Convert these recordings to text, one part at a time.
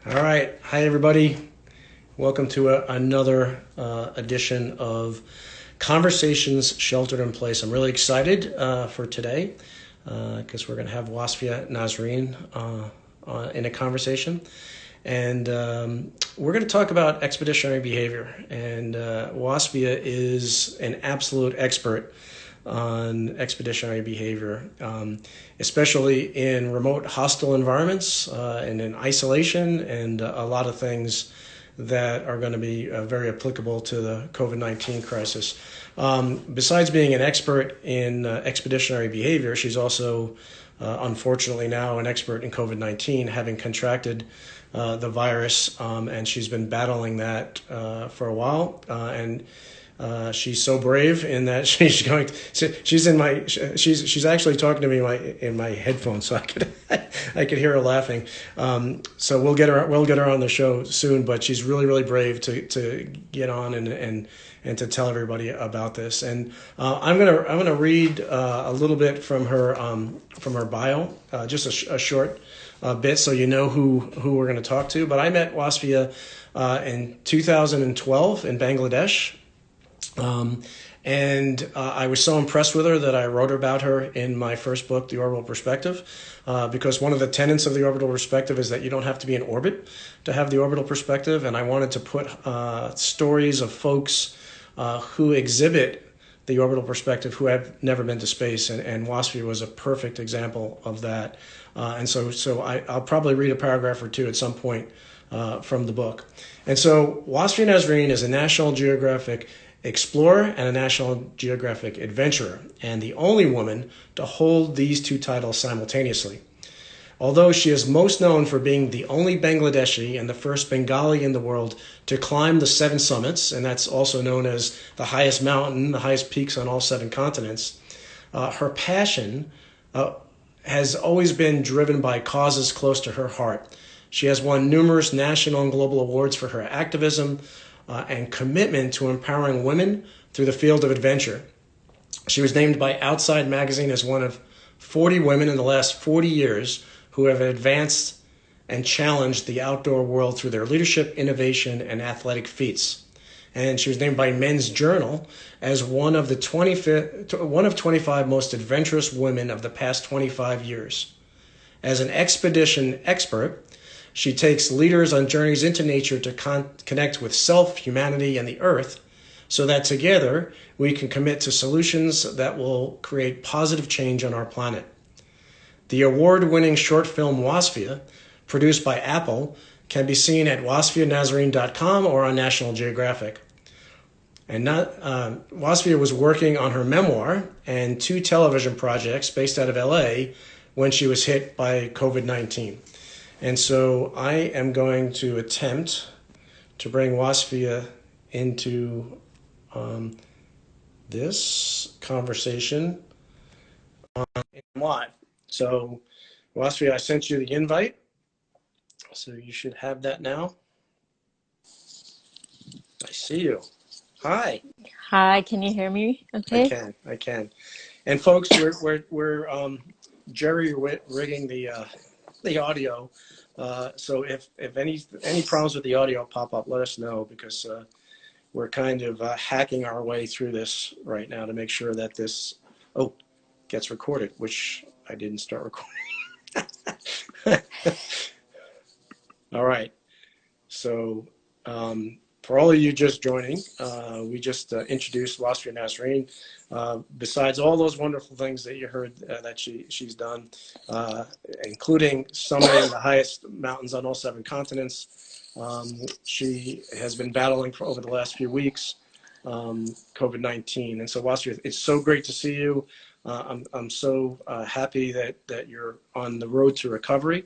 All right. Hi, everybody. Welcome to another edition of Conversations Sheltered in Place. I'm really excited for today because we're going to have Wasfia Nazreen in a conversation. And we're going to talk about expeditionary behavior. And Wasfia is an absolute expert on expeditionary behavior, especially in remote hostile environments and in isolation and a lot of things that are going to be very applicable to the COVID-19 crisis. Besides being an expert in expeditionary behavior, she's also, unfortunately now, an expert in COVID-19, having contracted the virus, and she's been battling that for a while. And she's so brave in that she's actually talking to me in my headphones, so I could hear her laughing. So we'll get her on the show soon, but she's really brave to get on and to tell everybody about this. And I'm gonna read a little bit from her bio, just a short bit, so you know who we're going to talk to. But I met Wasfia in 2012 in Bangladesh. I was so impressed with her that I wrote about her in my first book, The Orbital Perspective, because one of the tenets of the orbital perspective is that you don't have to be in orbit to have the orbital perspective. And I wanted to put stories of folks who exhibit the orbital perspective who have never been to space. And Wasfia was a perfect example of that. So I'll probably read a paragraph or two at some point from the book. And so Wasfia Nazreen is a National Geographic explorer and a National Geographic adventurer, and the only woman to hold these two titles simultaneously. Although she is most known for being the only Bangladeshi and the first Bengali in the world to climb the 7 summits, and that's also known as the highest mountain, the highest peaks on all 7 continents, her passion has always been driven by causes close to her heart. She has won numerous national and global awards for her activism and commitment to empowering women through the field of adventure. She was named by Outside Magazine as one of 40 women in the last 40 years who have advanced and challenged the outdoor world through their leadership, innovation, and athletic feats. And she was named by Men's Journal as one of 25 most adventurous women of the past 25 years. As an expedition expert, she takes leaders on journeys into nature to connect with self, humanity, and the earth so that together we can commit to solutions that will create positive change on our planet. The award-winning short film Wasfia, produced by Apple, can be seen at wasfianazreen.com or on National Geographic. And Wasfia was working on her memoir and 2 television projects based out of LA when she was hit by COVID-19. And so I am going to attempt to bring Wasfia into this conversation live. So, Wasfia, I sent you the invite, so you should have that now. I see you. Hi. Hi, can you hear me? Okay. I can. And folks, we're jerry rigging the audio. So if any problems with the audio pop up, let us know, because we're kind of hacking our way through this right now to make sure that this gets recorded, which I didn't start recording. All right. So for all of you just joining, we just introduced Wasfia Nazreen. Besides all those wonderful things that you heard that she's done, including summiting the highest mountains on all 7 continents, she has been battling for over the last few weeks COVID-19. And so, Wasfia, it's so great to see you. I'm so happy that you're on the road to recovery.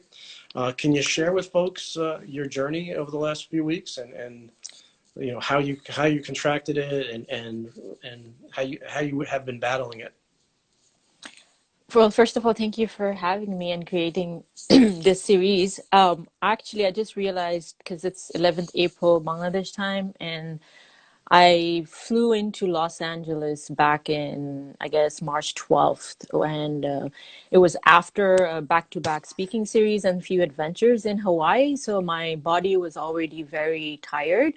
Can you share with folks your journey over the last few weeks and you know how you contracted it and how you have been battling it? Well, first of all, thank you for having me and creating this series. Actually, I just realized because it's 11th April Bangladesh time, and I flew into Los Angeles back in, I guess, March 12th, and it was after a back-to-back speaking series and a few adventures in Hawaii. So my body was already very tired.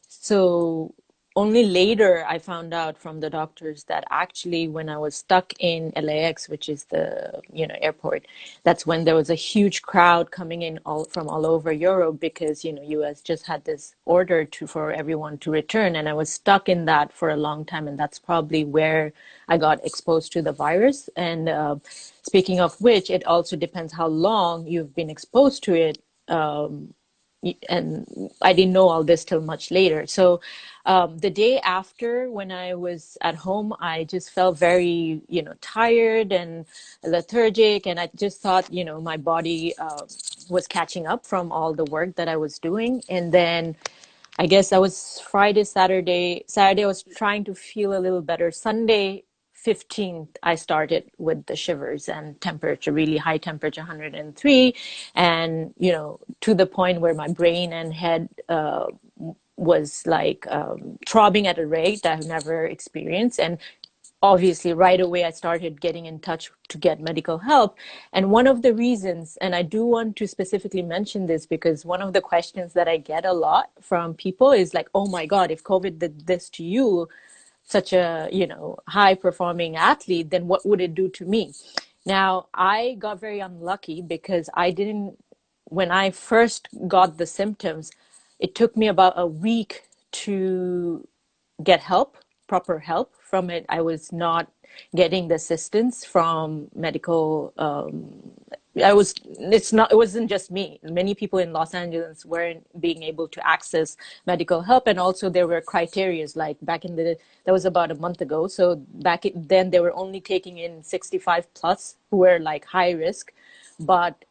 So only later I found out from the doctors that actually when I was stuck in LAX, which is the, airport, that's when there was a huge crowd coming in from all over Europe because, US just had this order for everyone to return, and I was stuck in that for a long time, and that's probably where I got exposed to the virus. And speaking of which, it also depends how long you've been exposed to it. And I didn't know all this till much later. So the day after, when I was at home, I just felt very, tired and lethargic, and I just thought, my body was catching up from all the work that I was doing. And then I guess that was Friday, Saturday. Saturday, I was trying to feel a little better. Sunday, 15th, I started with the shivers and temperature, really high temperature, 103. And, to the point where my brain and head was like throbbing at a rate I've never experienced. And obviously right away I started getting in touch to get medical help. And one of the reasons, and I do want to specifically mention this because one of the questions that I get a lot from people is like, oh my God, if COVID did this to you, such a high performing athlete, then what would it do to me? Now I got very unlucky because I didn't, when I first got the symptoms, it took me about a week to get help, proper help from it. I was not getting the assistance from medical. It wasn't just me. Many people in Los Angeles weren't being able to access medical help. And also there were criterias like that was about a month ago. So then they were only taking in 65 plus who were like high risk. But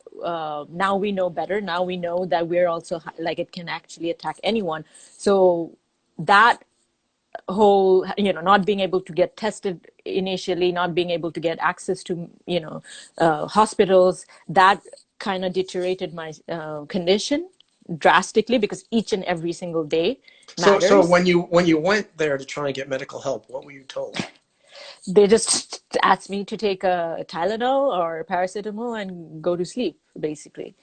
now we know better. Now we know that we're also like it can actually attack anyone. So that whole, not being able to get tested initially, not being able to get access to, hospitals, that kind of deteriorated my condition drastically because each and every single day So matters. when you went there to try and get medical help, what were you told? They just asked me to take a Tylenol or paracetamol and go to sleep, basically.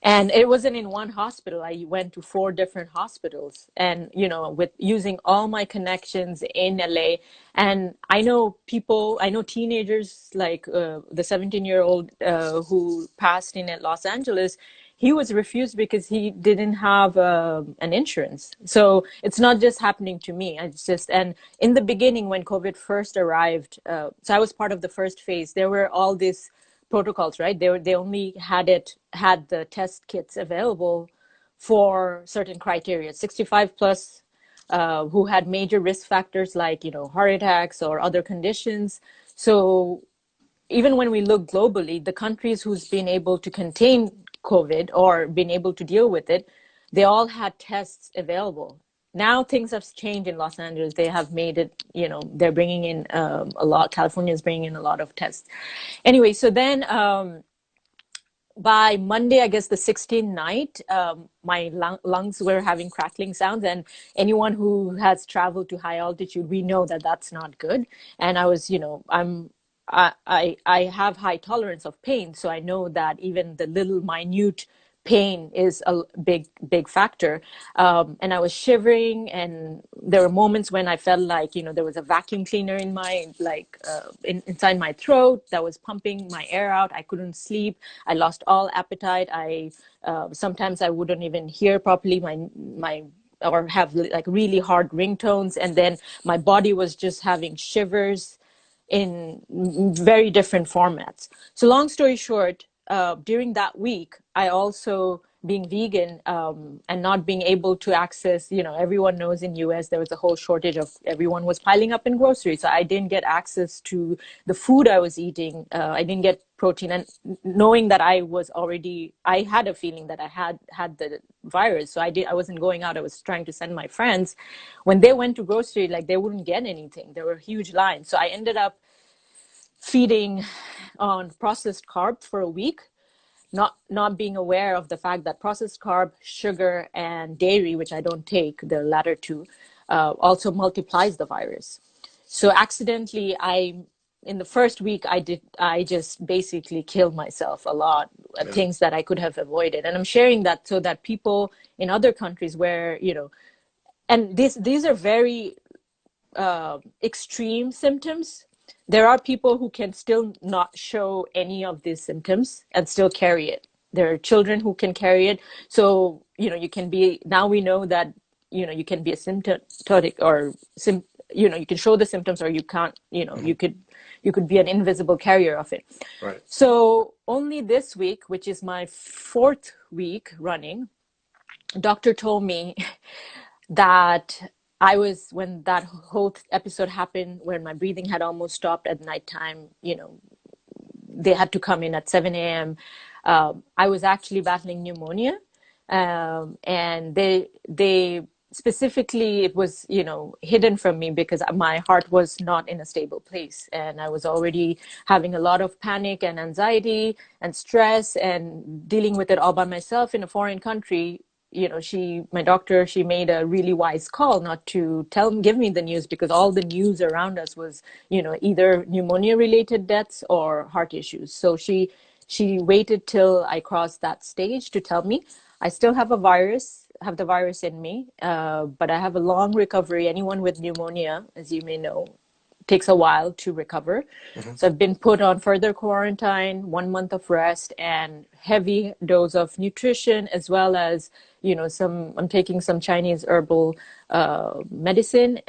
And it wasn't in one hospital. I went to 4 different hospitals and, with using all my connections in LA. And I know teenagers like the 17-year-old who passed in at Los Angeles. He was refused because he didn't have an insurance. So it's not just happening to me. And in the beginning, when COVID first arrived, so I was part of the first phase, there were all these protocols, right? They only had the test kits available for certain criteria, 65 plus, who had major risk factors like heart attacks or other conditions. So even when we look globally, the countries who's been able to contain COVID or been able to deal with it, they all had tests available. Now things have changed in Los Angeles. They have made it, they're bringing in a lot. California is bringing in a lot of tests. Anyway, so then by Monday, I guess the 16th night, my lungs were having crackling sounds. And anyone who has traveled to high altitude, we know that that's not good. And I was, I have high tolerance of pain. So I know that even the little minute pain is a big factor. And I was shivering, and there were moments when I felt like there was a vacuum cleaner in my inside my throat that was pumping my air out. I couldn't sleep. I lost all appetite. I sometimes I wouldn't even hear properly my or have like really hard ringtones, and then my body was just having shivers in very different formats. So long story short, during that week, I also, being vegan and not being able to access, everyone knows in US there was a whole shortage of, everyone was piling up in groceries. So I didn't get access to the food I was eating. I didn't get protein. And knowing that I had a feeling that I had the virus. So I wasn't going out. I was trying to send my friends. When they went to grocery, like they wouldn't get anything. There were huge lines. So I ended up feeding on processed carbs for a week, not being aware of the fact that processed carb, sugar, and dairy, which I don't take, the latter two, also multiplies the virus. So accidentally, in the first week, I just basically killed myself a lot, Yeah. things that I could have avoided. And I'm sharing that so that people in other countries where, and these are very extreme symptoms. There are people who can still not show any of these symptoms and still carry it. There are children who can carry it. So, you can be, now we know that, you can be asymptomatic or, you can show the symptoms or you can't, you could be an invisible carrier of it. Right. So only this week, which is my 4th week running, doctor told me that when that whole episode happened, when my breathing had almost stopped at nighttime, they had to come in at 7 a.m. I was actually battling pneumonia. And they specifically, it was, hidden from me because my heart was not in a stable place. And I was already having a lot of panic and anxiety and stress and dealing with it all by myself in a foreign country. My doctor, she made a really wise call not to give me the news, because all the news around us was, either pneumonia related deaths or heart issues. So she waited till I crossed that stage to tell me. I still have the virus in me, but I have a long recovery. Anyone with pneumonia, as you may know, takes a while to recover. Mm-hmm. So I've been put on further quarantine, 1 month of rest, and heavy dose of nutrition, as well as, I'm taking some Chinese herbal medicine.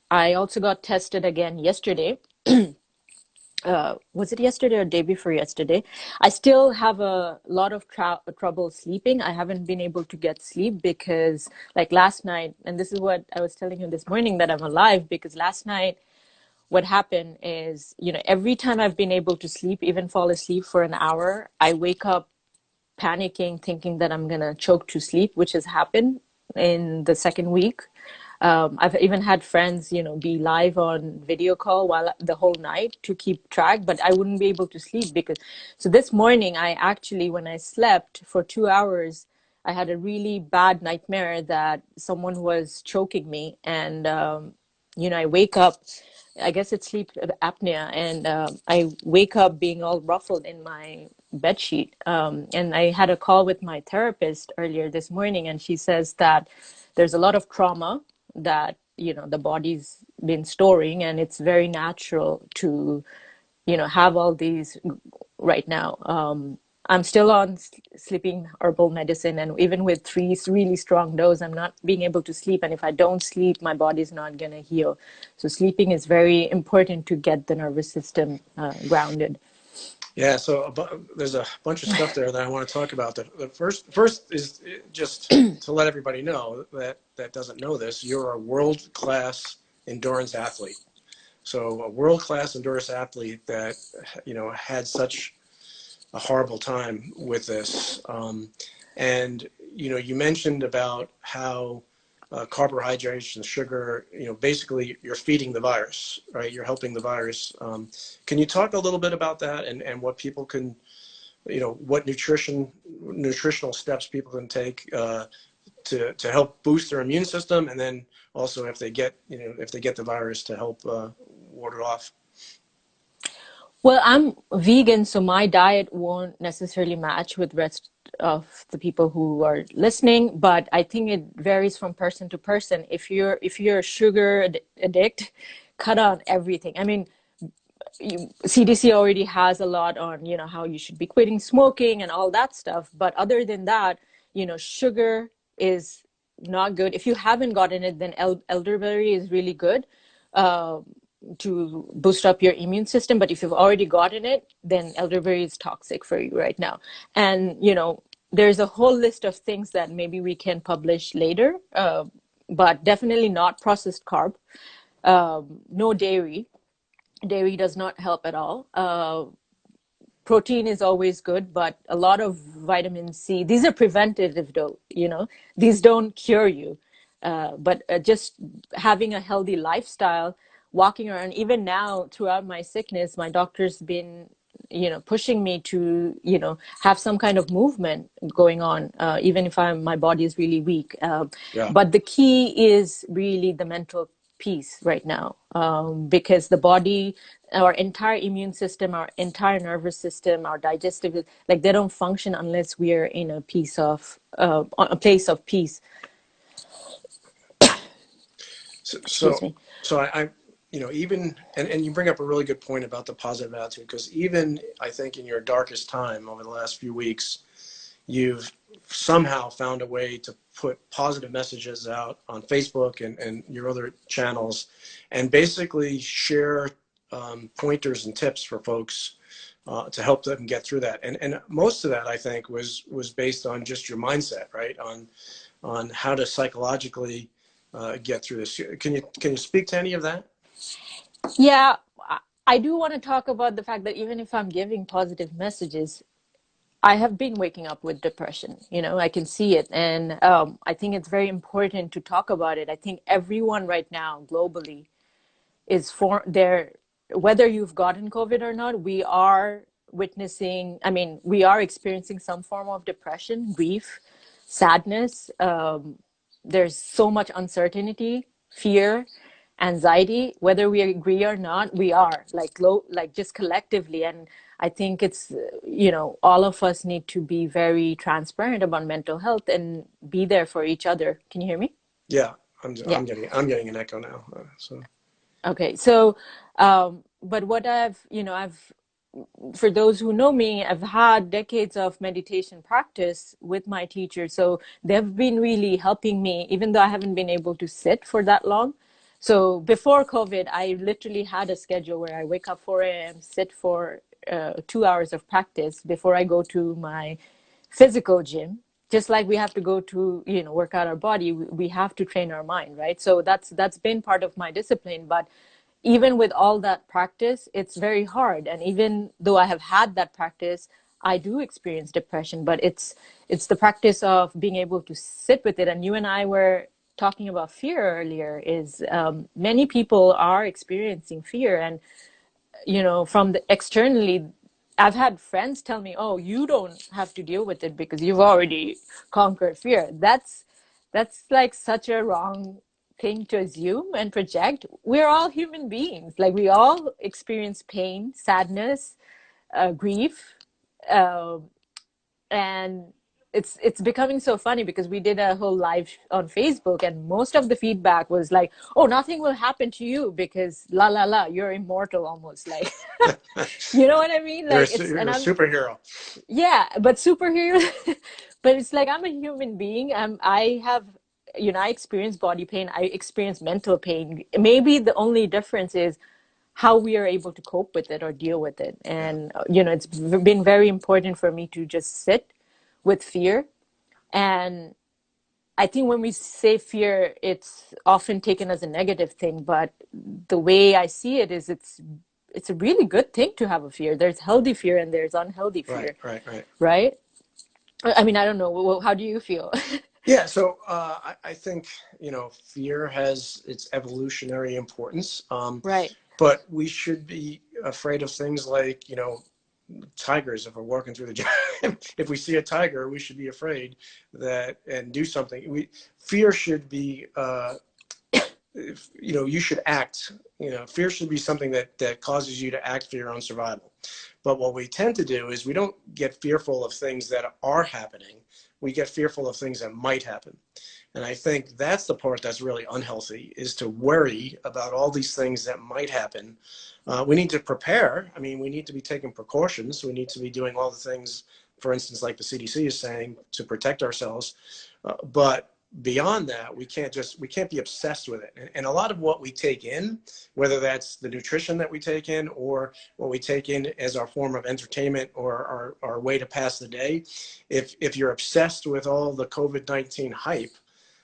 I also got tested again yesterday. Was it yesterday or day before yesterday? I still have a lot of trouble sleeping. I haven't been able to get sleep because, like last night, and this is what I was telling you this morning, that I'm alive, because last night what happened is, every time I've been able to sleep, even fall asleep for an hour, I wake up panicking, thinking that I'm going to choke to sleep, which has happened in the 2nd week. I've even had friends, be live on video call while the whole night to keep track, but I wouldn't be able to sleep so this morning, when I slept for 2 hours, I had a really bad nightmare that someone was choking me. And, I wake up, I guess it's sleep apnea, and I wake up being all ruffled in my bed sheet. And I had a call with my therapist earlier this morning, and she says that there's a lot of trauma that the body's been storing, and it's very natural to have all these right now. I'm still on sleeping herbal medicine, and even with 3 really strong dose, I'm not being able to sleep. And if I don't sleep, my body's not going to heal. So sleeping is very important to get the nervous system grounded. Yeah, so there's a bunch of stuff there that I want to talk about. The first is just to let everybody know that doesn't know this. You're a world-class endurance athlete. So a world-class endurance athlete that, had such a horrible time with this. And, you mentioned about how carbohydrates and sugar, basically you're feeding the virus, right? You're helping the virus. Can you talk a little bit about that and what people can, what nutritional steps people can take to help boost their immune system, and then also if they get the virus, to help ward it off? Well, I'm vegan, so my diet won't necessarily match with rest of the people who are listening, but I think it varies from person to person. If you're a sugar addict, cut on everything. I mean, CDC already has a lot on, how you should be quitting smoking and all that stuff. But other than that, sugar is not good. If you haven't gotten it, then elderberry is really good. To boost up your immune system. But if you've already gotten it, then elderberry is toxic for you right now. And, there's a whole list of things that maybe we can publish later, but definitely not processed carb, no dairy. Dairy does not help at all. Protein is always good, but a lot of vitamin C, these are preventative though, these don't cure you. But just having a healthy lifestyle, walking around, even now throughout my sickness, my doctor's been pushing me to, have some kind of movement going on, even if my body is really weak. Yeah. But the key is really the mental peace right now, because the body, our entire immune system, our entire nervous system, our digestive, like they don't function unless we are in a place of peace. So, Excuse so, me. so I even, and you bring up a really good point about the positive attitude, because even I think in your darkest time over the last few weeks, you've somehow found a way to put positive messages out on Facebook and your other channels, and basically share pointers and tips for folks to help them get through that. And most of that, I think, was based on just your mindset, right? On how to psychologically get through this. Can you speak to any of that? Yeah, I do want to talk about the fact that even if I'm giving positive messages, I have been waking up with depression. I can see it. And I think it's very important to talk about it. I think everyone right now globally is for their, whether you've gotten COVID or not, we are we are experiencing some form of depression, grief, sadness. There's so much uncertainty, fear, anxiety, whether we agree or not, we are like just collectively. And I think it's, all of us need to be very transparent about mental health and be there for each other. Can you hear me? Yeah, Yeah. I'm getting an echo now. So Okay. So, but what I've for those who know me, I've had decades of meditation practice with my teachers. So they've been really helping me, even though I haven't been able to sit for that long. So before COVID, I literally had a schedule where I wake up 4 a.m., sit for 2 hours of practice before I go to my physical gym. Just like we have to go to, work out our body, we have to train our mind, right? So that's been part of my discipline. But even with all that practice, it's very hard. And even though I have had that practice, I do experience depression, but it's the practice of being able to sit with it. And you and I were talking about fear earlier, is many people are experiencing fear. And from the externally, I've had friends tell me, oh, you don't have to deal with it because you've already conquered fear. That's like such a wrong thing to assume and project. We're all human beings. Like we all experience pain, sadness, grief, uh, and it's becoming so funny because we did a whole live on Facebook, and most of the feedback was like, "Oh, nothing will happen to you because la la la, you're immortal almost." Like, you know what I mean? Like you're and a I'm superhero. yeah, but superhero, but it's like I'm a human being. I have, I experience body pain. I experience mental pain. Maybe the only difference is how we are able to cope with it or deal with it. Yeah. And, it's been very important for me to just sit with fear. And I think when we say fear, it's often taken as a negative thing. But the way I see it is it's a really good thing to have a fear. There's healthy fear and there's unhealthy Right, fear, right, right. right? I mean, I don't know. How do you feel? Yeah, so I think, fear has its evolutionary importance, Right. but we should be afraid of things like, tigers. If we're walking through the jungle, if we see a tiger, we should be afraid that and do something. Fear should be, you should act. Fear should be something that causes you to act for your own survival. But what we tend to do is we don't get fearful of things that are happening. We get fearful of things that might happen. And I think that's the part that's really unhealthy, is to worry about all these things that might happen. We need to prepare. I mean, we need to be taking precautions. We need to be doing all the things, for instance, like the CDC is saying, to protect ourselves. But beyond that, we can't be obsessed with it. And a lot of what we take in, whether that's the nutrition that we take in or what we take in as our form of entertainment or our way to pass the day, if you're obsessed with all the COVID-19 hype,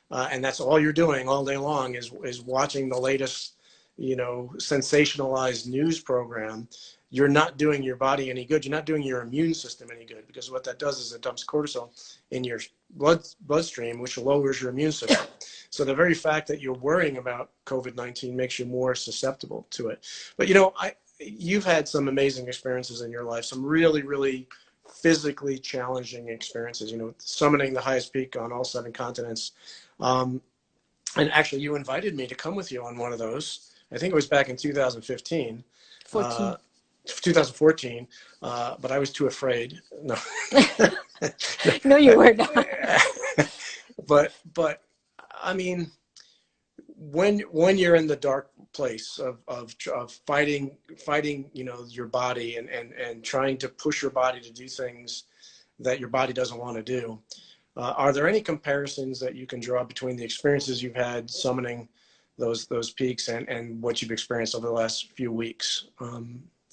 and that's all you're doing all day long is watching the latest, sensationalized news program, you're not doing your body any good. You're not doing your immune system any good, because what that does is it dumps cortisol in your bloodstream, which lowers your immune system. So the very fact that you're worrying about COVID-19 makes you more susceptible to it. But you've had some amazing experiences in your life, some really, really physically challenging experiences, you know, summiting the highest peak on all 7 continents. And actually, you invited me to come with you on one of those. I think it was back in 2015, 14. 2014, but I was too afraid. No. No, you were not. But I mean, when you're in the dark place of fighting, you know, your body and trying to push your body to do things that your body doesn't want to do, are there any comparisons that you can draw between the experiences you've had summoning those peaks and what you've experienced over the last few weeks?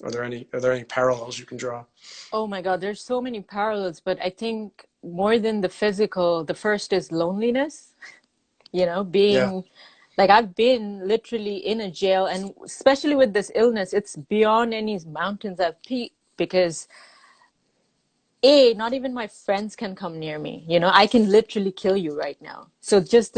Are there any parallels you can draw? Oh my God, there's so many parallels, but I think more than the physical, the first is loneliness. You know, Yeah, being like I've been literally in a jail, and especially with this illness, it's beyond any mountains I've peaked because not even my friends can come near me. You know, I can literally kill you right now. So just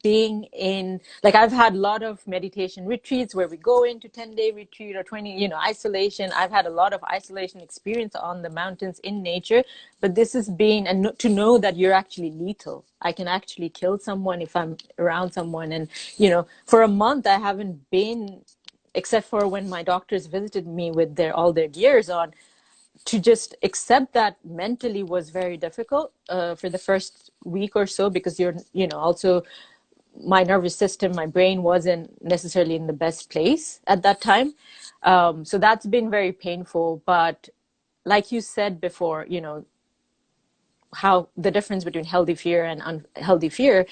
being in, like, I've had a lot of meditation retreats where we go into 10-day retreat or 20, you know, isolation. I've had a lot of isolation experience on the mountains in nature, but this has been, and to know that you're actually lethal. I can actually kill someone if I'm around someone. And, you know, for a month, I haven't been, except for when my doctors visited me with all their gears on. To just accept that mentally was very difficult for the first week or so, because you know, also my nervous system, my brain wasn't necessarily in the best place at that time. So that's been very painful. But like you said before, you know, how the difference between healthy fear and unhealthy fear.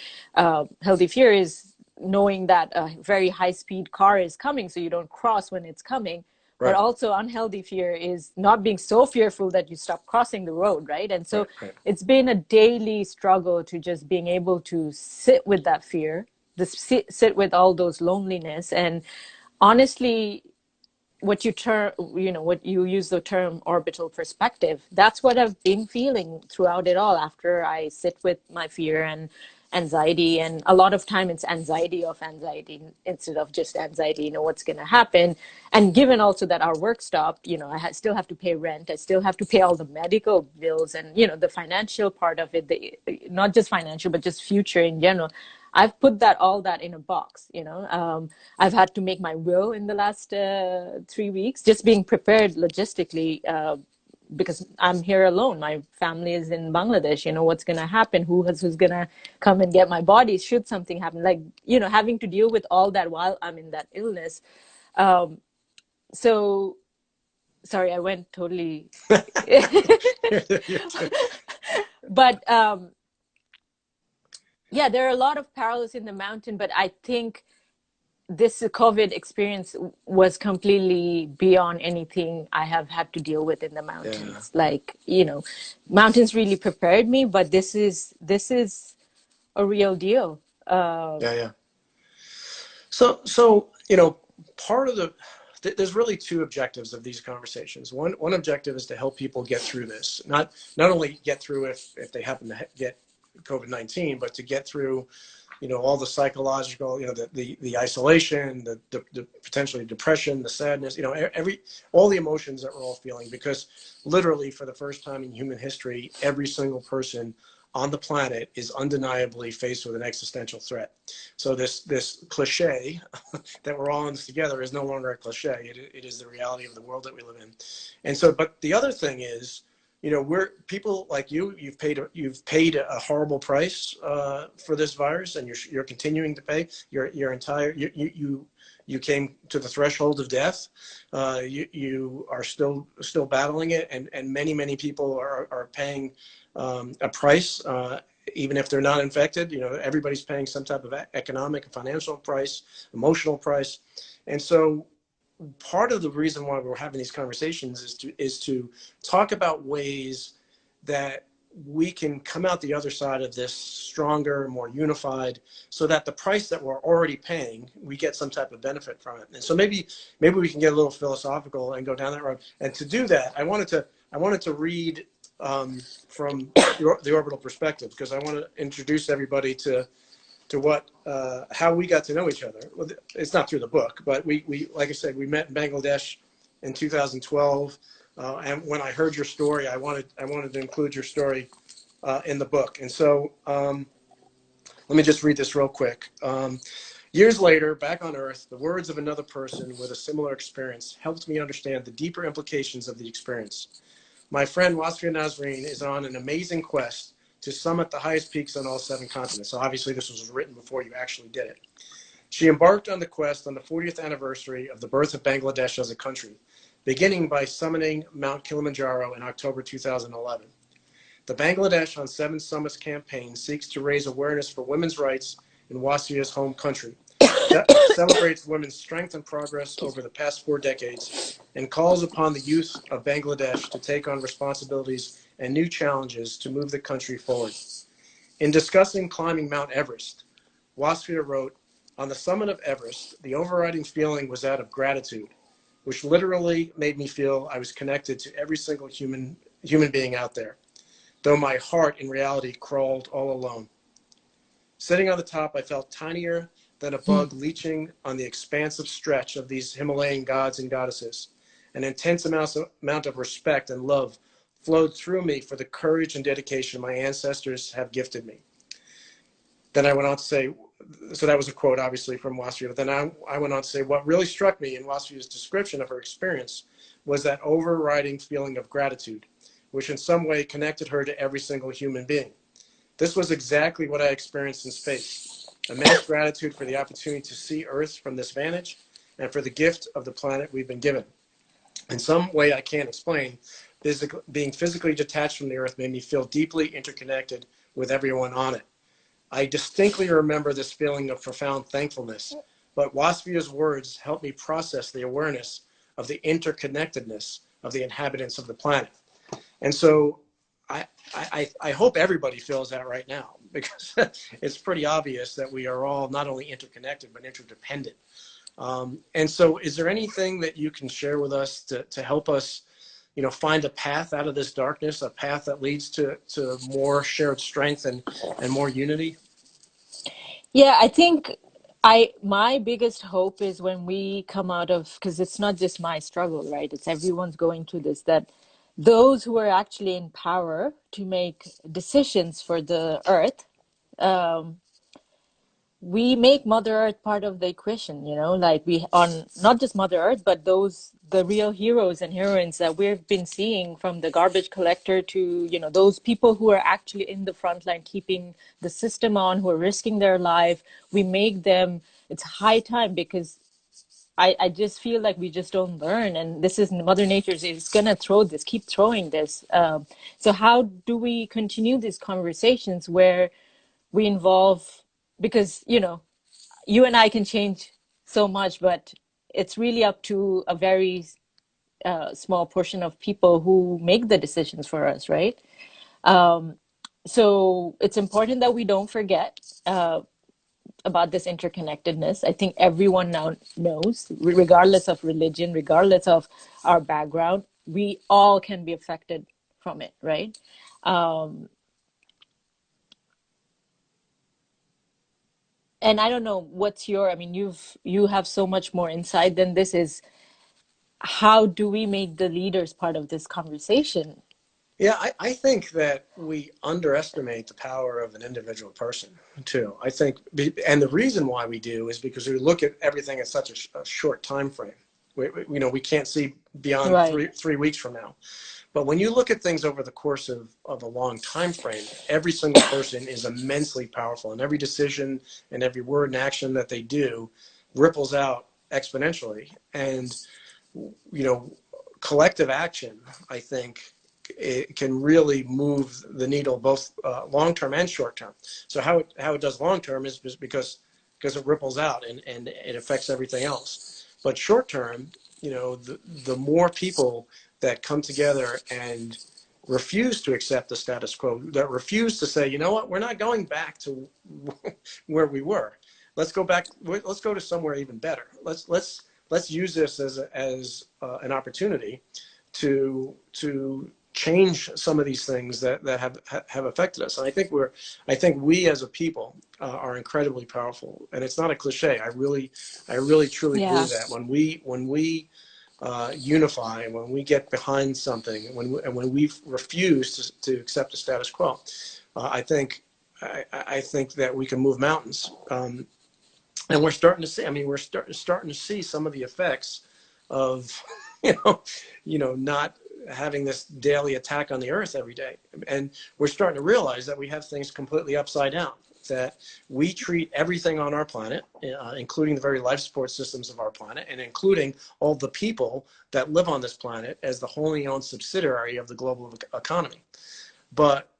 Healthy fear is knowing that a very high speed car is coming, so you don't cross when it's coming. But right, also unhealthy fear is not being so fearful that you stop crossing the road, right? And so right. it's been a daily struggle to just being able to sit with that fear, sit with all those loneliness. And honestly, what you use the term orbital perspective, that's what I've been feeling throughout it all after I sit with my fear and anxiety. And a lot of time it's anxiety of anxiety instead of just anxiety, you know, what's going to happen. And given also that our work stopped, you know, still have to pay rent, I still have to pay all the medical bills, and, you know, the financial part of it, not just financial but just future in general. I've put all that in a box, you know. I've had to make my will in the last 3 weeks, just being prepared logistically, because I'm here alone. My family is in Bangladesh. You know, what's going to happen? Who's going to come and get my body should something happen? Like, you know, having to deal with all that while I'm in that illness. So, sorry, I went totally. But yeah, there are a lot of parallels in the mountain, but I think this COVID experience was completely beyond anything I have had to deal with in the Yeah, mountains. Like, you know, mountains really prepared me, but this is a real deal. yeah. So you know, part of there's really two objectives of these conversations. One objective is to help people get through this, not only get through if they happen to get COVID-19, but to get through, you know, all the psychological, you know, the isolation, the potentially depression, the sadness, you know, all the emotions that we're all feeling, because literally for the first time in human history, every single person on the planet is undeniably faced with an existential threat. So this cliche that we're all in this together is no longer a cliche. It is the reality of the world that we live in. And so, but the other thing is, you know, we're people like you. You've paid a horrible price for this virus, and you're continuing to pay. Your entire you came to the threshold of death. You are still battling it, and many people are paying a price, even if they're not infected. You know, everybody's paying some type of economic and financial price, emotional price, and so part of the reason why we're having these conversations is to talk about ways that we can come out the other side of this stronger, more unified, so that the price that we're already paying, we get some type of benefit from it. And so maybe we can get a little philosophical and go down that road. And to do that, I wanted to read from the orbital perspective, because I want to introduce everybody to what how we got to know each other. Well, it's not through the book, but we like I said, we met in Bangladesh in 2012. And when I heard your story, I wanted to include your story in the book. And so let me just read this real quick. Years later, back on Earth, the words of another person with a similar experience helped me understand the deeper implications of the experience. My friend Wasfia Nazreen is on an amazing quest to summit the highest peaks on all 7 continents. So obviously this was written before you actually did it. She embarked on the quest on the 40th anniversary of the birth of Bangladesh as a country, beginning by summiting Mount Kilimanjaro in October 2011. The Bangladesh on 7 Summits campaign seeks to raise awareness for women's rights in Wasfia's home country, celebrates women's strength and progress over the past 4 decades, and calls upon the youth of Bangladesh to take on responsibilities and new challenges to move the country forward. In discussing climbing Mount Everest, Wasfia wrote, "On the summit of Everest, the overriding feeling was that of gratitude, which literally made me feel I was connected to every single human being out there, though my heart in reality crawled all alone. Sitting on the top, I felt tinier than a bug leeching on the expansive stretch of these Himalayan gods and goddesses. An intense amount of respect and love flowed through me for the courage and dedication my ancestors have gifted me." Then I went on to say, so that was a quote obviously from Wasfia, but then I went on to say, what really struck me in Wasfia's description of her experience was that overriding feeling of gratitude, which in some way connected her to every single human being. This was exactly what I experienced in space: immense gratitude for the opportunity to see Earth from this vantage and for the gift of the planet we've been given. In some way I can't explain, being physically detached from the Earth made me feel deeply interconnected with everyone on it. I distinctly remember this feeling of profound thankfulness, but Wasfia's words helped me process the awareness of the interconnectedness of the inhabitants of the planet. And so I hope everybody feels that right now, because it's pretty obvious that we are all not only interconnected, but interdependent. And so is there anything that you can share with us to help us, find a path out of this darkness, a path that leads to more shared strength and more unity? Yeah, I think my biggest hope is when we come out of, because it's not just my struggle, right? It's everyone's going through this, that those who are actually in power to make decisions for the earth, um, we make Mother Earth part of the equation, like we on not just Mother Earth, but the real heroes and heroines that we've been seeing, from the garbage collector to, those people who are actually in the front line keeping the system on, who are risking their life. We make them, it's high time, because I just feel like we just don't learn. And this is Mother Nature is going to keep throwing this. So how do we continue these conversations where we involve, because you and I can change so much, but it's really up to a very small portion of people who make the decisions for us, right? So it's important that we don't forget about this interconnectedness. I think everyone now knows, regardless of religion, regardless of our background, we all can be affected from it, right? And I don't know what's I mean, you have so much more insight than this. Is how do we make the leaders part of this conversation? Yeah, I think that we underestimate the power of an individual person too. I think, and the reason why we do is because we look at everything in such a short time frame. We can't see beyond Right. three weeks from now. But when you look at things over the course of a long time frame, every single person is immensely powerful, and every decision and every word and action that they do ripples out exponentially. And collective action, I think, it can really move the needle both long term and short term. So how it does long term is just because it ripples out and it affects everything else. But short term, the more people that come together and refuse to accept the status quo, that refuse to say, you know what, we're not going back to where we were. Let's go back. Let's go to somewhere even better. Let's use this as an opportunity to change some of these things that have affected us. And I think we as a people are incredibly powerful. And it's not a cliche. I really truly Yeah. believe that when we unify, and when we get behind something, when we refuse to accept the status quo, I think that we can move mountains. And we're starting to see. I mean, we're starting to see some of the effects of, you not having this daily attack on the earth every day. And we're starting to realize that we have things completely upside down, that we treat everything on our planet, including the very life support systems of our planet, and including all the people that live on this planet, as the wholly owned subsidiary of the global economy. But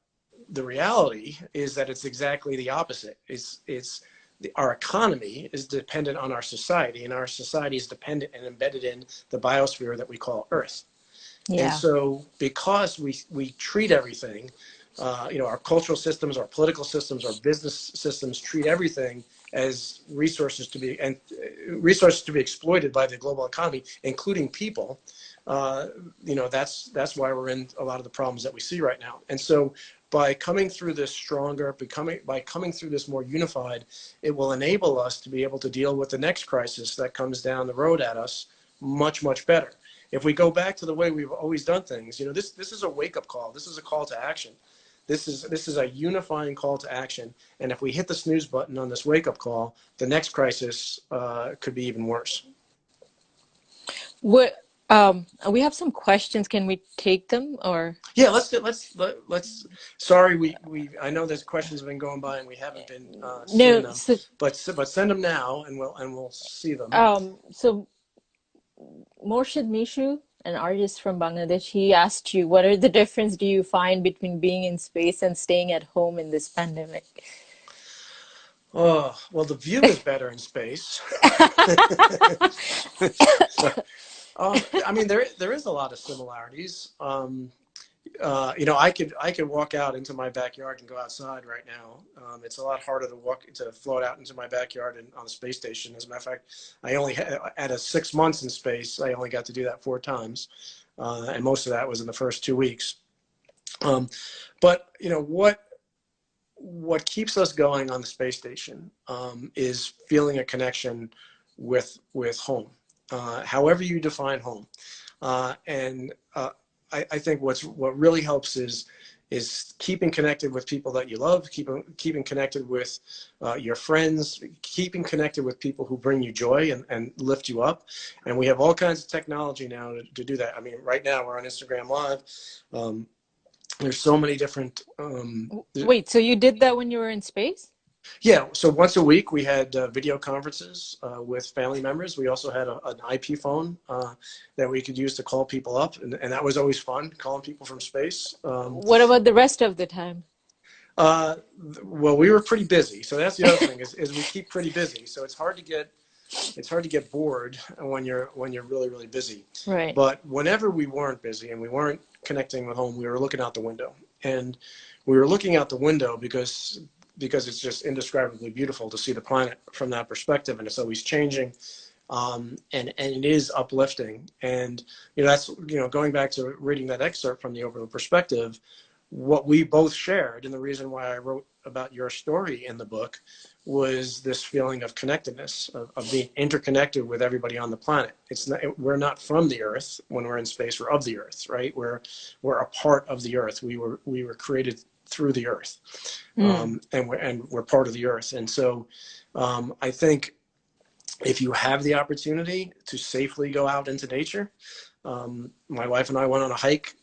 the reality is that it's exactly the opposite. Our economy is dependent on our society, and our society is dependent and embedded in the biosphere that we call Earth. Yeah. And so because we treat everything, our cultural systems, our political systems, our business systems treat everything as resources to be exploited by the global economy, including people. That's why we're in a lot of the problems that we see right now. And so by coming through this stronger, by coming through this more unified, it will enable us to be able to deal with the next crisis that comes down the road at us much, much better. If we go back to the way we've always done things, this is a wake-up call. This is a call to action. This is a unifying call to action. And if we hit the snooze button on this wake-up call, the next crisis could be even worse. What we have some questions. Can we take them, or? Yeah, let's. Sorry, I know there's questions have been going by and we haven't been seeing them. But send them now and we'll see them. So Morshid Mishu, an artist from Bangladesh, he asked you, what are the difference do you find between being in space and staying at home in this pandemic? Oh, well, the view is better in space. So, I mean, there is a lot of similarities. I could walk out into my backyard and go outside right now. It's a lot harder to float out into my backyard and on the space station. As a matter of fact, I only had 6 months in space. I only got to do that 4 times, and most of that was in the first 2 weeks. But what keeps us going on the space station is feeling a connection with home, however you define home, and I think what really helps is keeping connected with people that you love, keeping connected with your friends, keeping connected with people who bring you joy and lift you up. And we have all kinds of technology now to do that. I mean, right now we're on Instagram Live. There's so many different. Wait, so you did that when you were in space? Yeah, so once a week we had video conferences with family members. We also had an IP phone that we could use to call people up, and that was always fun, calling people from space. What about the rest of the time? Well, we were pretty busy, so that's the other thing is we keep pretty busy. So it's hard to get bored when you're really, really busy. Right. But whenever we weren't busy and we weren't connecting with home, we were looking out the window, and we were looking out the window because it's just indescribably beautiful to see the planet from that perspective, and it's always changing, and it is uplifting. And that's going back to reading that excerpt from the Orbital Perspective, what we both shared, and the reason why I wrote about your story in the book was this feeling of connectedness, of being interconnected with everybody on the planet. We're not from the Earth when we're in space. We're of the Earth, right? We're a part of the Earth. We were created through the Earth, and we're part of the Earth. And so I think if you have the opportunity to safely go out into nature, my wife and I went on a hike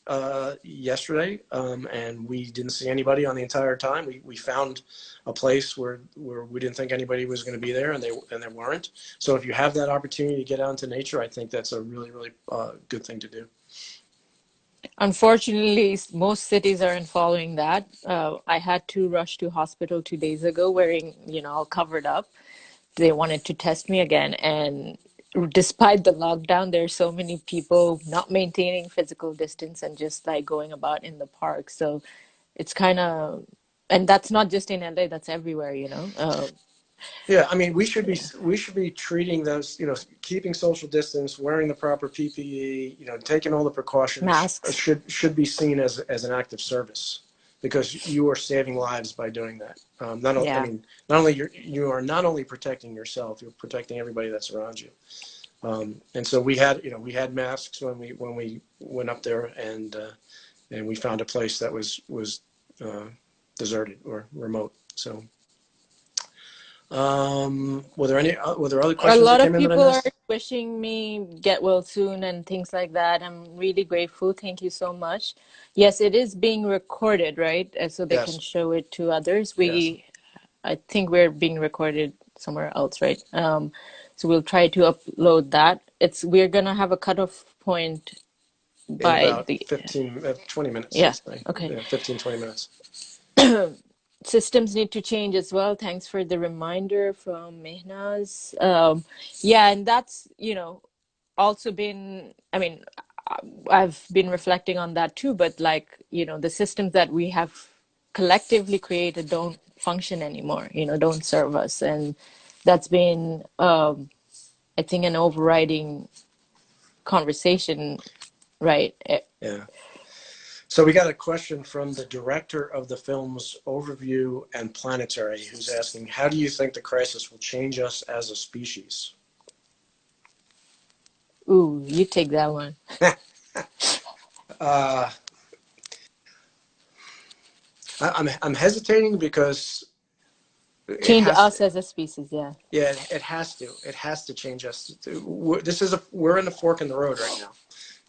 yesterday, and we didn't see anybody on the entire time. We found a place where we didn't think anybody was going to be there, and they weren't. So if you have that opportunity to get out into nature, I think that's a really, really good thing to do. Unfortunately, most cities aren't following that. I had to rush to hospital 2 days ago wearing, all covered up. They wanted to test me again. And despite the lockdown, there's so many people not maintaining physical distance and just like going about in the park. So it's kind of, and that's not just in LA, that's everywhere, Yeah, I mean, we should be treating those, keeping social distance, wearing the proper PPE, taking all the precautions. Masks should be seen as an act of service, because you are saving lives by doing that. You are not only protecting yourself, you're protecting everybody that's around you. And so we had masks when we went up there, and we found a place that was uh, deserted or remote. So, were there other A questions that lot of came in that I people are missed? wishing me get well soon and things like that. I'm really grateful. Thank you so much. Yes, it is being recorded, right? So they can Yes, show it to others. yes. I think we're being recorded somewhere else, right? So we'll try to upload that. We're gonna have a cutoff point In by about the, 20 minutes, yeah, let's say. okay. Yeah, 15, 20 minutes. Systems need to change as well. Thanks for the reminder from Mehnaz. Yeah, and that's, also been, I mean, I've been reflecting on that too, but like, the systems that we have collectively created don't function anymore, don't serve us. And that's been, I think, an overriding conversation, right? Yeah. So we got a question from the director of the films Overview and Planetary, who's asking, how do you think the crisis will change us as a species? Ooh, you take that one. uh, I'm hesitating because it Change has to. us as a species, yeah. Yeah, it has to change us. We're in the fork in the road right now.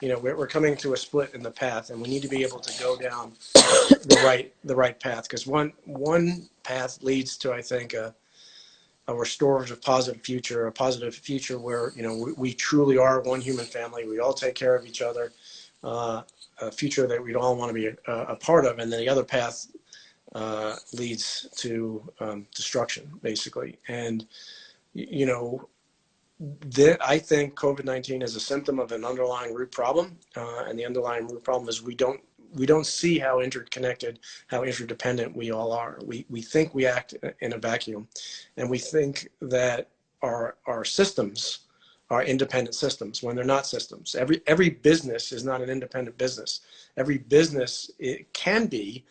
We're coming to a split in the path, and we need to be able to go down the right path, because one path leads to, I think, a restorative positive future where we truly are one human family. We all take care of each other. A future that we'd all want to be a part of, and then the other path leads to destruction, basically. And you know, I think COVID-19 is a symptom of an underlying root problem, and the underlying root problem is we don't see how interconnected, how interdependent we all are. We think we act in a vacuum, and we think that our systems are independent systems when they're not systems. Every business is not an independent business. Every business, it can be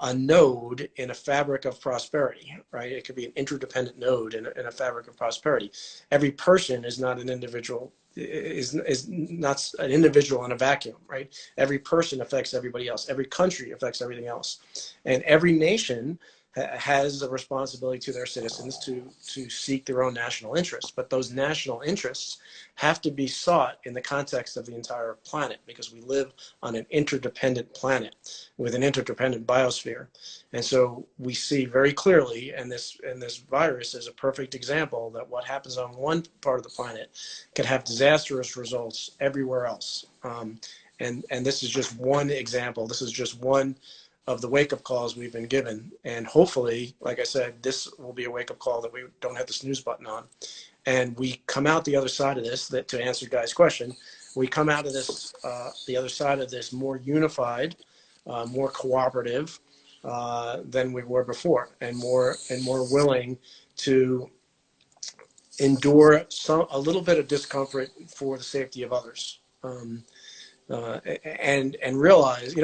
a node in a fabric of prosperity, right? It could be an interdependent node in a fabric of prosperity. Every person is not an individual, is not an individual in a vacuum, right? Every person affects everybody else. Every country affects everything else, and every nation has a responsibility to their citizens to seek their own national interests. But those national interests have to be sought in the context of the entire planet, because we live on an interdependent planet with an interdependent biosphere. And so we see very clearly, and this virus is a perfect example, that what happens on one part of the planet can have disastrous results everywhere else. And this is just one example. This is just one of the wake-up calls we've been given. And hopefully, like I said, this will be a wake-up call that we don't have the snooze button on. And we come out the other side of this, that to answer Guy's question, we come out of this, the other side of this, more unified, more cooperative than we were before, and more willing to endure a little bit of discomfort for the safety of others. And realize,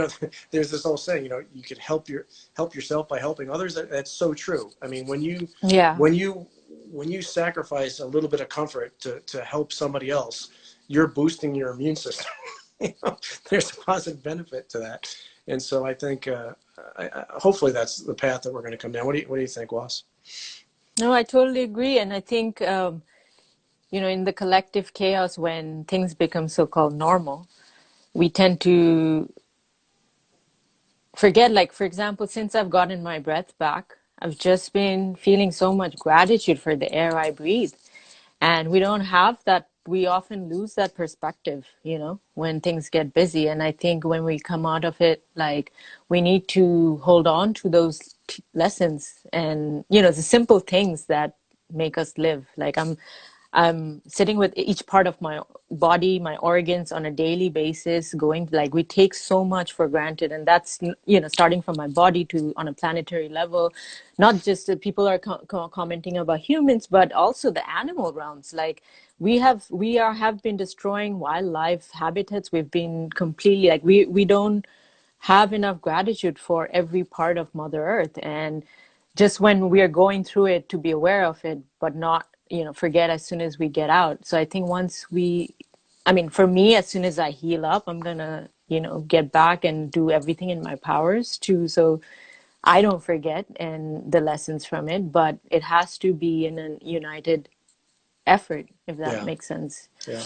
there's this whole saying, you can help yourself by helping others. That's so true. I mean, Yeah. when you when you sacrifice a little bit of comfort to help somebody else, you're boosting your immune system. There's a positive benefit to that. And so I think hopefully that's the path that we're going to come down. What do you think, Was? No, I totally agree. And I think, in the collective chaos, when things become so-called normal, we tend to forget, like, for example, since I've gotten my breath back, I've just been feeling so much gratitude for the air I breathe. And we don't have that. We often lose that perspective, when things get busy. And I think when we come out of it, like, we need to hold on to those lessons and, the simple things that make us live. Like, I'm sitting with each part of my body, my organs on a daily basis, going, like, we take so much for granted. And that's, starting from my body to on a planetary level, not just that people are commenting about humans, but also the animal realms. Like, have been destroying wildlife habitats. We've been completely, like, we don't have enough gratitude for every part of Mother Earth. And just when we are going through it, to be aware of it, but not forget as soon as we get out. So I think I mean, for me, as soon as I heal up, I'm gonna, get back and do everything in my powers so I don't forget and the lessons from it, but it has to be in a united effort, if that Yeah. makes sense. Yeah.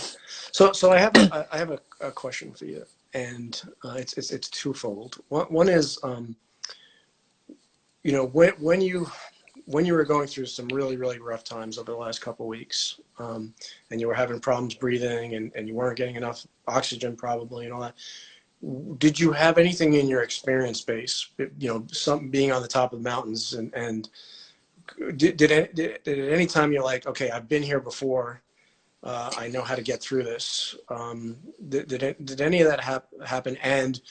So I have a question for you, and it's twofold. One is, when you were going through some really, really rough times over the last couple of weeks, and you were having problems breathing, and you weren't getting enough oxygen probably and all that, did you have anything in your experience base, something being on the top of the mountains, and did at any time you're like, okay, I've been here before, I know how to get through this. Did any of that happen? And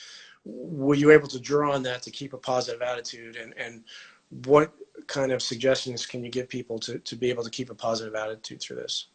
were you able to draw on that to keep a positive attitude? And what kind of suggestions can you give people to be able to keep a positive attitude through this?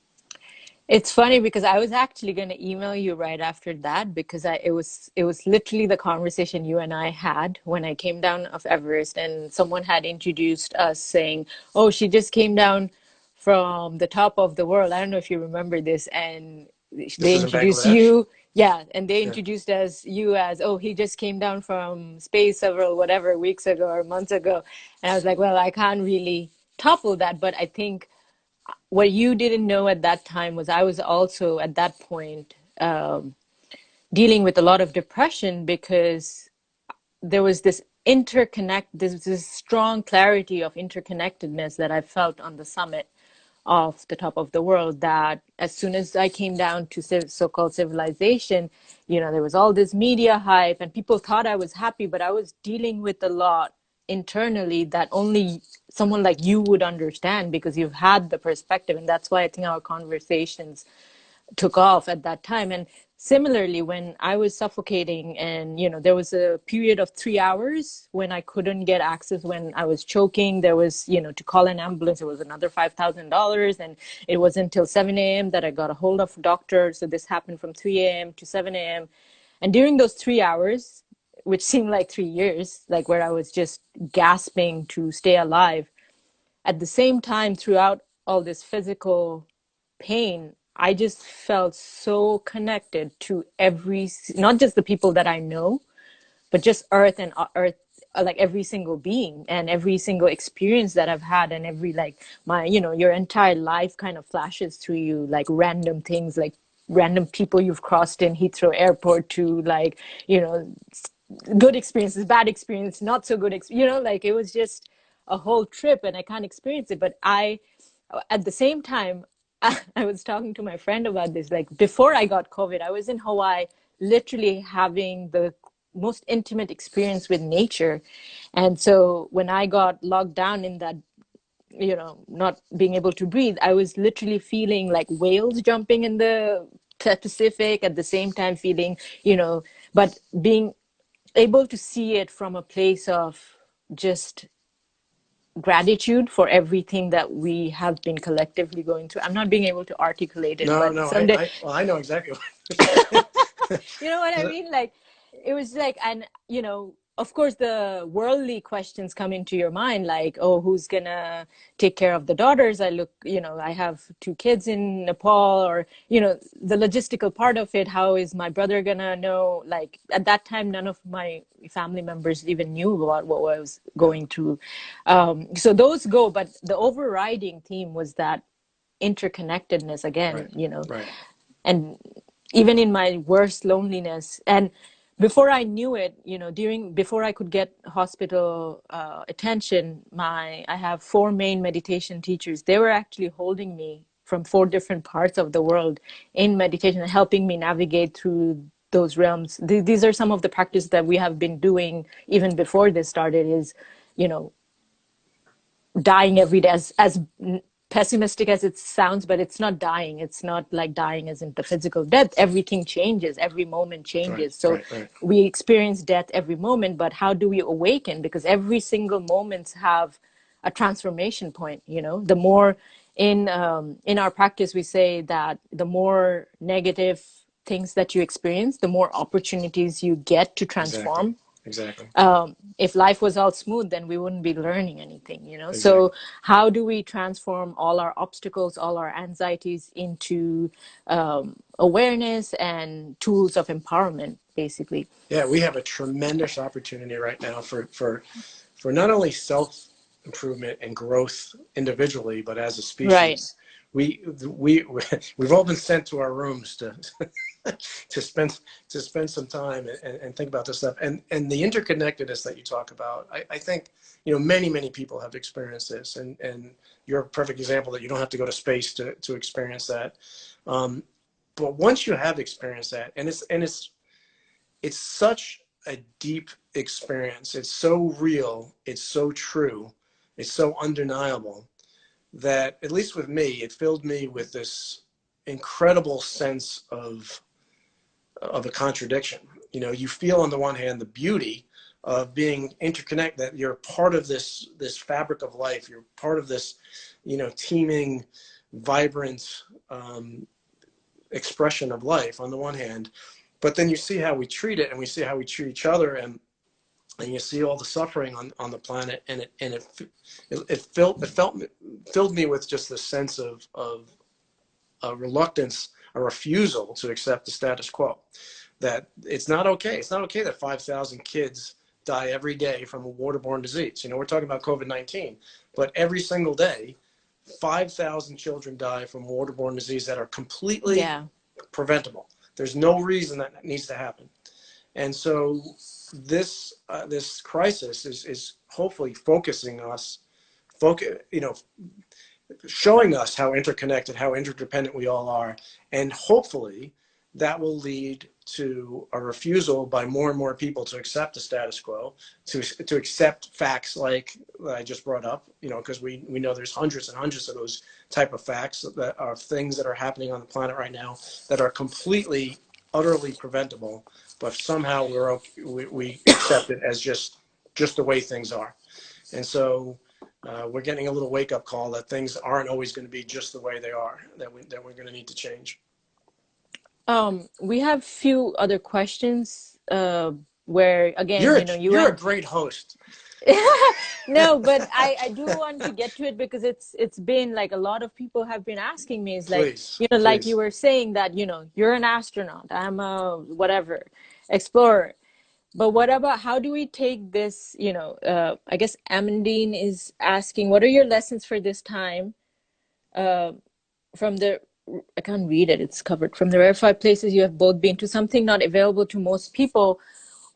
It's funny because I was actually going to email you right after that because it was literally the conversation you and I had when I came down of Everest, and someone had introduced us saying, "Oh, she just came down from the top of the world." I don't know if you remember this, and This they is in introduced Bangladesh? you, yeah, and they Yeah. introduced you as, "Oh, he just came down from space several whatever weeks ago or months ago," and I was like, "Well, I can't really topple that," but I think what you didn't know at that time was I was also at that point dealing with a lot of depression because there was this strong clarity of interconnectedness that I felt on the summit of the top of the world, that as soon as I came down to so-called civilization, there was all this media hype and people thought I was happy, but I was dealing with a lot internally that only someone like you would understand because you've had the perspective. And that's why I think our conversations took off at that time. And similarly, when I was suffocating and, there was a period of 3 hours when I couldn't get access, when I was choking, there was, to call an ambulance, it was another $5,000. And it wasn't until 7 a.m. that I got a hold of a doctor. So this happened from 3 a.m. to 7 a.m. And during those 3 hours, which seemed like 3 years, like where I was just gasping to stay alive, at the same time, throughout all this physical pain, I just felt so connected to not just the people that I know, but just earth, like every single being and every single experience that I've had, and every like your entire life kind of flashes through you, like random things, like random people you've crossed in Heathrow Airport, to like, good experiences, bad experience, not so good like it was just a whole trip and I can't experience it. But at the same time, I was talking to my friend about this. Like before I got COVID, I was in Hawaii, literally having the most intimate experience with nature. And so when I got locked down in that, not being able to breathe, I was literally feeling like whales jumping in the Pacific, at the same time feeling, but being able to see it from a place of just gratitude for everything that we have been collectively going through. I'm not being able to articulate it, No, but no, someday, I know exactly what you're you know what I saying. mean? Like, it was like, and, of course, the worldly questions come into your mind, like, oh, who's gonna take care of the daughters? I have two kids in Nepal, or, the logistical part of it. How is my brother gonna know? Like, at that time, none of my family members even knew about what I was Yeah. going through. So those go, but the overriding theme was that interconnectedness again, Right. Right. and even in my worst loneliness. And before I knew it, before I could get hospital attention, I have four main meditation teachers. They were actually holding me from four different parts of the world in meditation and helping me navigate through those realms. These are some of the practices that we have been doing even before this started, is, you know, dying every day, as pessimistic as it sounds, but it's not dying. It's not like dying as in the physical death. Everything changes, every moment Right. changes. So Right. Right. we experience death every moment, but how do we awaken? Because every single moments have a transformation point. The more in our practice, we say that the more negative things that you experience, the more opportunities you get to Exactly. transform Exactly. If life was all smooth, then we wouldn't be learning anything, you know? So Exactly. how do we transform all our obstacles, all our anxieties into awareness and tools of empowerment, basically? Yeah, we have a tremendous opportunity right now for not only self improvement and growth individually, but as a Right. species. We we've all been sent to our rooms to to spend some time and think about this stuff, and the interconnectedness that you talk about. I think many people have experienced this, and you're a perfect example that you don't have to go to space to experience that. But once you have experienced that, and it's such a deep experience. It's so real. It's so true. It's so undeniable that, at least with me, it filled me with this incredible sense of a contradiction. You feel on the one hand the beauty of being interconnected, that you're part of this fabric of life. You're part of this, teeming, vibrant expression of life on the one hand, but then you see how we treat it, and we see how we treat each other, and you see all the suffering on the planet, and it filled me with just this sense of a reluctance, a refusal to accept the status quo. That it's not okay. It's not okay that 5,000 kids die every day from a waterborne disease. We're talking about COVID-19, but every single day, 5,000 children die from waterborne disease that are completely Yeah. preventable. There's no reason that needs to happen. And so this crisis is hopefully focusing us, showing us how interconnected, how interdependent we all are, and hopefully that will lead to a refusal by more and more people to accept the status quo, to accept facts like I just brought up, because we know there's hundreds and hundreds of those type of facts that are things that are happening on the planet right now that are completely, utterly preventable, but somehow we accept it as just the way things are. And so we're getting a little wake-up call that things aren't always going to be just the way they are, that we're going to need to change. We have few other questions where, again, You're a, you you're a went. great host. No, but I do want to get to it because it's been like a lot of people have been asking me. It's like, Please, like you please. were saying that, you're an astronaut, I'm a whatever, explorer. But what about, how do we take this, I guess Amandine is asking, what are your lessons for this time uh, from the, I can't read it, it's covered, from the rarefied places you have both been to something not available to most people.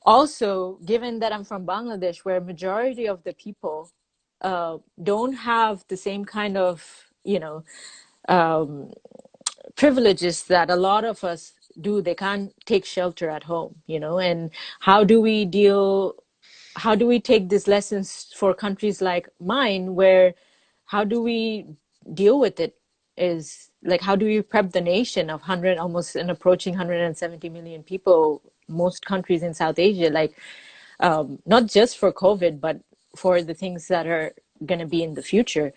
Also, given that I'm from Bangladesh, where majority of the people don't have the same kind of, um, privileges that a lot of us do. They can't take shelter at home, and how do we deal, how do we take these lessons for countries like mine, where how do we deal with it, is like, how do we prep the nation of 100, almost and approaching 170 million people, most countries in South Asia, like, not just for COVID, but for the things that are going to be in the future.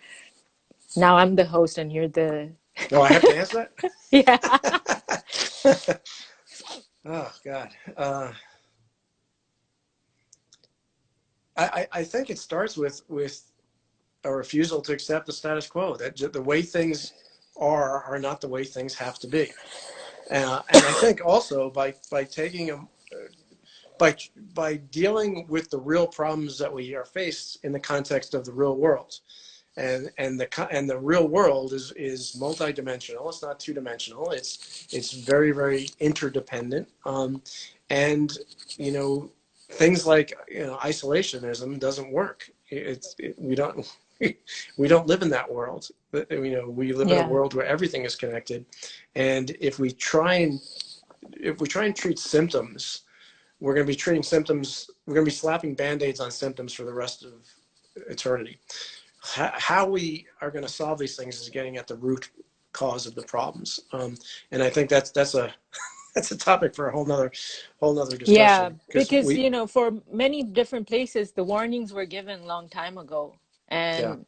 Now I'm the host and you're the, No, I have to answer yeah. that. Oh God. I think it starts with a refusal to accept the status quo. That the way things are not the way things have to be. And I think also by taking a by dealing with the real problems that we are faced in the context of the real world, and the real world is multidimensional. It's not two-dimensional. It's very, very interdependent. And things like isolationism doesn't work. We don't we don't live in that world. But, we live in a Yeah. world where everything is connected, and if we try and treat symptoms, we're going to be treating symptoms. We're going to be slapping band-aids on symptoms for the rest of eternity. How we are going to solve these things is getting at the root cause of the problems, and I think that's a that's a topic for a whole nother Yeah, discussion, because because for many different places, the warnings were given long time ago, yeah, and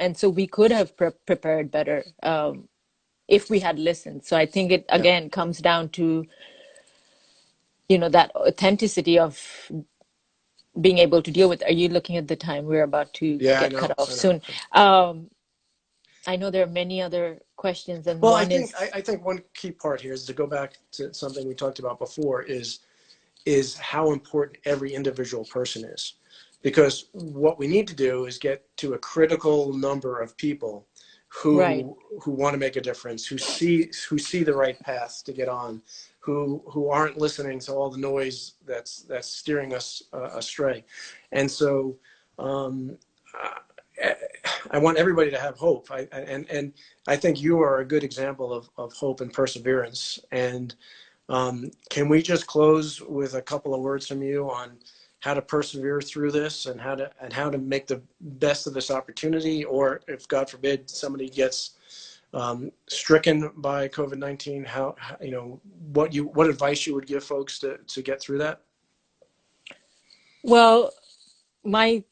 and so we could have prepared better if we had listened. So I think it yeah, again comes down to that authenticity of being able to deal with. Are you looking at the time? We're about to Yeah, I get cut know. off I know. soon. I know there are many other questions, and Well, one is I think one key part here is to go back to something we talked about before is how important every individual person is. Because what we need to do is get to a critical number of people right. who want to make a difference, who see the right path to get on, who aren't listening to all the noise that's steering us astray. And so um, I want everybody to have hope. And I think you are a good example of hope and perseverance. And can we just close with a couple of words from you on how to persevere through this and how to make the best of this opportunity? Or if God forbid somebody gets stricken by COVID-19, what advice you would give folks to get through that? well, my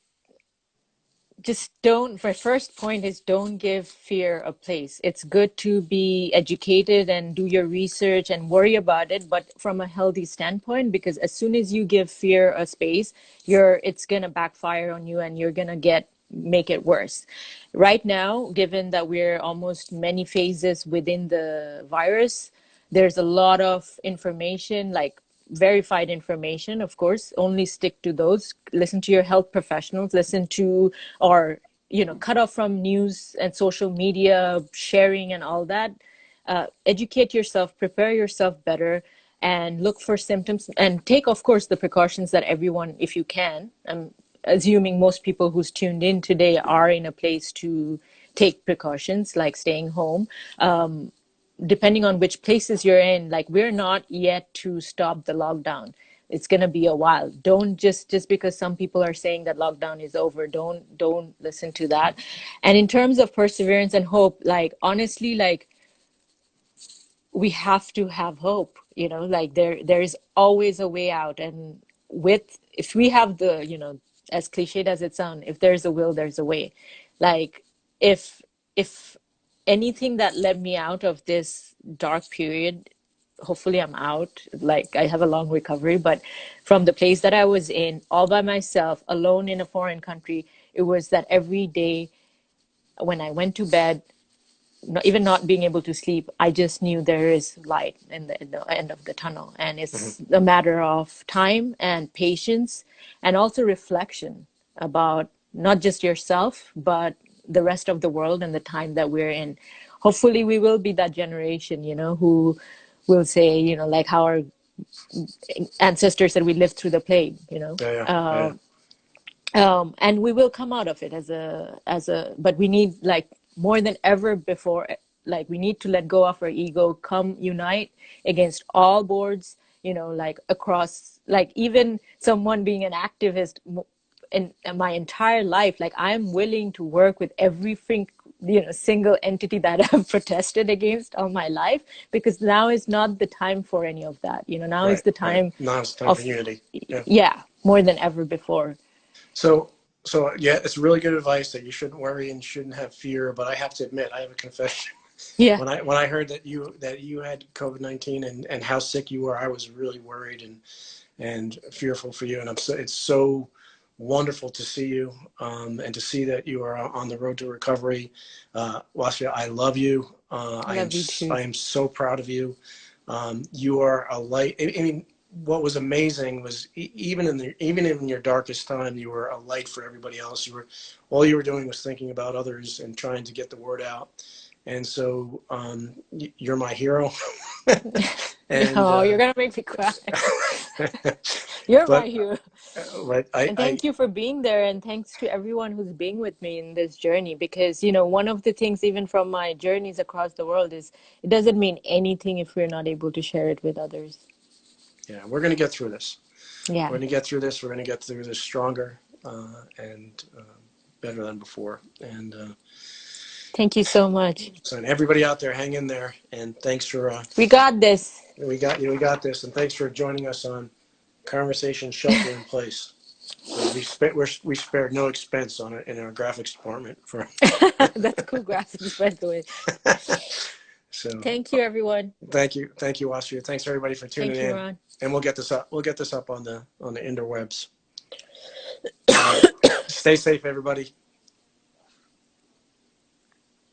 my first point is don't give fear a place. It's good to be educated and do your research and worry about it, but from a healthy standpoint, because as soon as you give fear a space, it's going to backfire on you and you're going to make it worse. Right now, given that we're almost many phases within the virus, there's a lot of information, like verified information, of course. Only stick to those. Listen to your health professionals. Listen to, or cut off from news and social media sharing and all that. Educate yourself, prepare yourself better, and look for symptoms. And take, of course, the precautions that everyone, if you can. I'm assuming most people who's tuned in today are in a place to take precautions, like staying home. Depending on which places you're in, like we're not yet to stop the lockdown. It's going to be a while. Don't just because some people are saying that lockdown is over, don't listen to that. And in terms of perseverance and hope, like honestly, like we have to have hope, like there's always a way out. And if we have the, as cliched as it sounds, if there's a will, there's a way. Like if anything that led me out of this dark period, hopefully I'm out, like I have a long recovery, but from the place that I was in all by myself, alone in a foreign country, it was that every day when I went to bed, even not being able to sleep, I just knew there is light in the end of the tunnel. And it's a matter of time and patience and also reflection about not just yourself, but the rest of the world and the time that we're in. Hopefully we will be that generation, who will say, like how our ancestors said we lived through the plague, Yeah, yeah, yeah. and we will come out of it but we need, like more than ever before, like we need to let go of our ego, come unite against all boards, like across, like even someone being an activist in my entire life, like I'm willing to work with every single entity that I've protested against all my life, because now is not the time for any of that. Now is Right, the right. time Now it's time for of, unity. Yeah. yeah, more than ever before. So, so yeah, it's really good advice that you shouldn't worry and shouldn't have fear. But I have to admit, I have a confession. Yeah. When I heard that you had COVID-19 and how sick you were, I was really worried and fearful for you. And it's so wonderful to see you and to see that you are on the road to recovery. Wasfia, I love you. I love you too. I am so proud of you. You are a light. I mean, what was amazing was even in your darkest time, you were a light for everybody else. All you were doing was thinking about others and trying to get the word out. And so you're my hero. and Oh, you're gonna make me cry. You're my but hero. but And thank you for being there, and thanks to everyone who's being with me in this journey, because one of the things even from my journeys across the world is it doesn't mean anything if we're not able to share it with others. Yeah, we're going to get through this. Yeah. We're going to get through this. We're going to get through this stronger and better than before. And thank you so much. so everybody out there, hang in there. And thanks for We got this. we got you. We got this. And thanks for joining us on Conversation Shelter in Place. We spared no expense on it in our graphics department for. That's cool graphics, by the way. So thank you, everyone. Thank you, Wasfia. Thanks everybody for tuning Thank you, in. Ron. And we'll get this up. We'll get this up on the interwebs. All right. Stay safe, everybody.